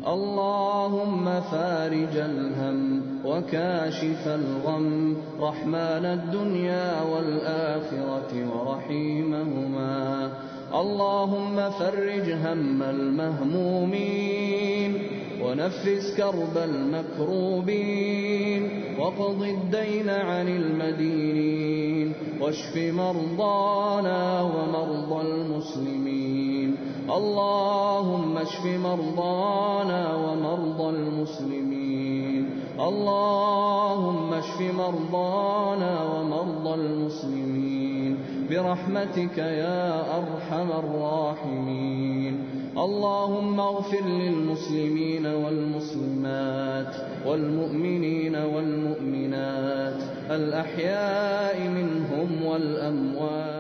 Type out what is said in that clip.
اللهم فارج الهم وكاشف الغم، رحمن الدنيا والآخرة ورحيمهما. اللهم فرج هم المهمومين ونفس كرب المكروبين واقض الدين عن المدينين واشف مرضانا ومرضى المسلمين. اللهم اشف مرضانا ومرضى المسلمين. اللهم اشف مرضانا ومرضى المسلمين برحمتك يا أرحم الراحمين. اللهم اغفر للمسلمين والمسلمات والمؤمنين والمؤمنات الأحياء منهم والأموات